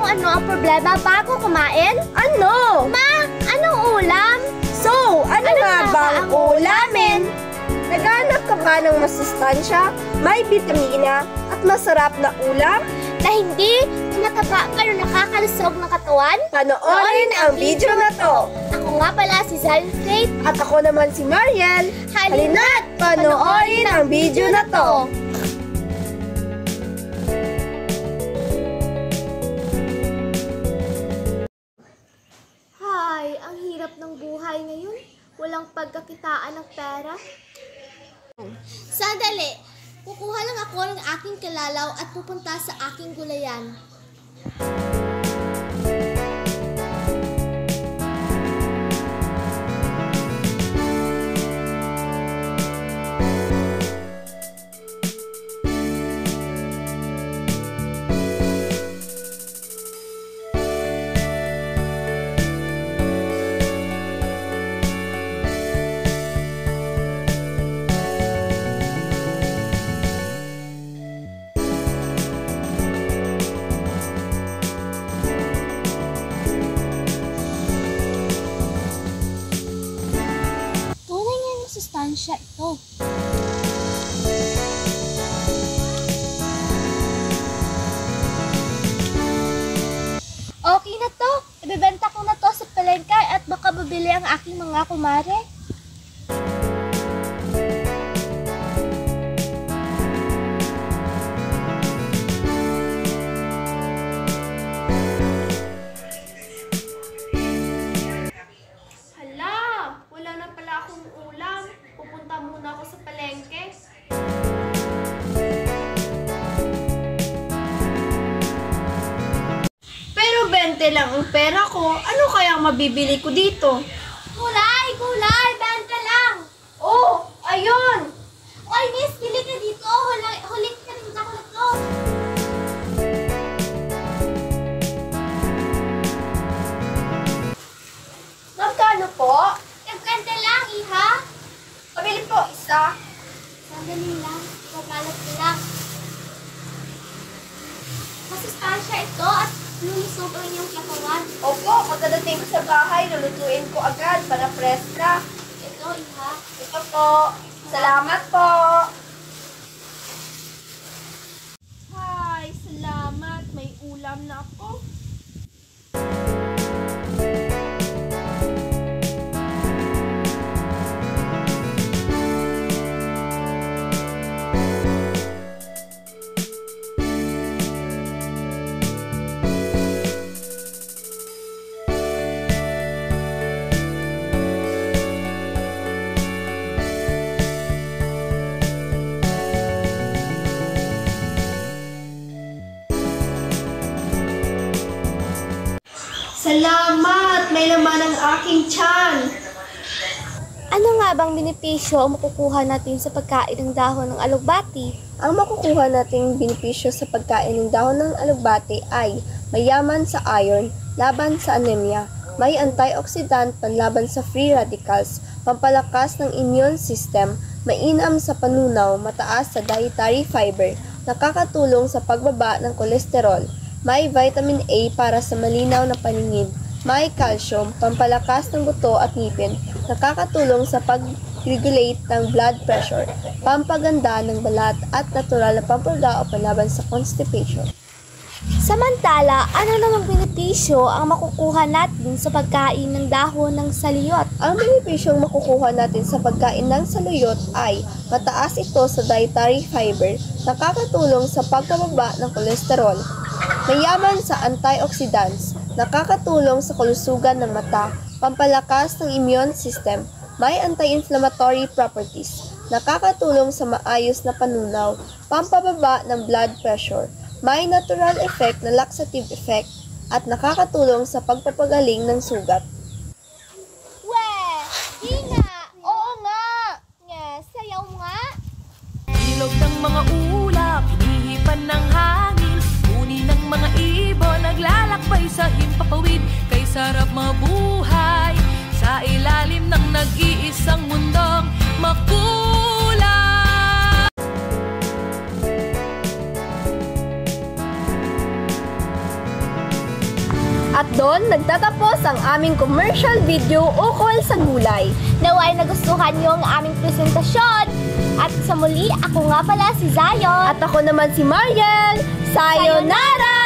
ano ang problema bago kumain? Ano? Ma, anong ulam? So, ano nga nga bang ang ulamin? Naghanap ka ba ng masustansya, may bitamina, at masarap na ulam? Na hindi tumataba pero nakakalusog ng katawan? Panoorin ang video na to! Ako nga pala si Zion Faith. At ako naman si Mariel. Halina't panoorin ang video na to! Hay, ang hirap ng buhay ngayon. Walang pagkakitaan ng pera. Sandali! Kukuha lang ako ng aking kalalaw at pupunta sa aking gulayan. Tunay nga yung sustansya ito. Okay na to. Ibebenta ko na to sa palengke at baka mabili ang aking mga kumare. Hala, wala na pala akong ulam. Pupunta muna ako sa palengke. Pero 20 lang ang pera ko. Ano kaya mabibili ko dito? Gulay! Gulay! Benta lang! Oh, ayun! Oy, miss! Bili ka dito! Huling ka rin ako na to! Magkano po? Nagbenta lang, iha! Pabili po isa. Sandali lang. Pagkalat ko lang. Masustansya ito at lulusog ang iyong katawan. Opo, pagkadating ko sa bahay, lulutuin ko agad para preska. Ito, iha. Ito po. Salamat po. Hi, salamat. May ulam na ako. Salamat! May laman ang aking tiyan. Ano nga bang benepisyo ang makukuha natin sa pagkain ng dahon ng alugbati? Ang makukuha nating benepisyo sa pagkain ng dahon ng alugbati ay mayaman sa iron, laban sa anemia, may antioxidant panlaban sa free radicals, pampalakas ng immune system, mainam sa panunaw, mataas sa dietary fiber, nakakatulong sa pagbaba ng kolesterol, may vitamin A para sa malinaw na paningin, may calcium, pampalakas ng buto at ngipin, nakakatulong sa pag-regulate ng blood pressure, pampaganda ng balat at natural na pampurga o panlaban sa constipation. Samantala, ano namang benepisyo ang makukuha natin sa pagkain ng dahon ng saluyot? Ang benepisyong makukuha natin sa pagkain ng saluyot ay mataas ito sa dietary fiber, nakakatulong sa pagpababa ng kolesterol, mayaman sa antioxidants, nakakatulong sa kalusugan ng mata, pampalakas ng immune system, may anti-inflammatory properties, nakakatulong sa maayos na panunaw, pampababa ng blood pressure, may natural effect na laxative effect, at nakakatulong sa pagpapagaling ng sugat. Weh! Di nga! Oo nga! Nga, sayaw nga! Ilog ng mga ulap, hinihipan ng hangin, uni ng mga ibon, naglalakbay sa himpapawid, kay sarap mabuhay, sa ilalim ng nag-iisang mundong makulay. At doon, nagtatapos ang aming commercial video ukol sa gulay. Naway nagustuhan niyo ang aming presentasyon. At sa muli, ako nga pala si Zion. At ako naman si Mariel. Sayonara!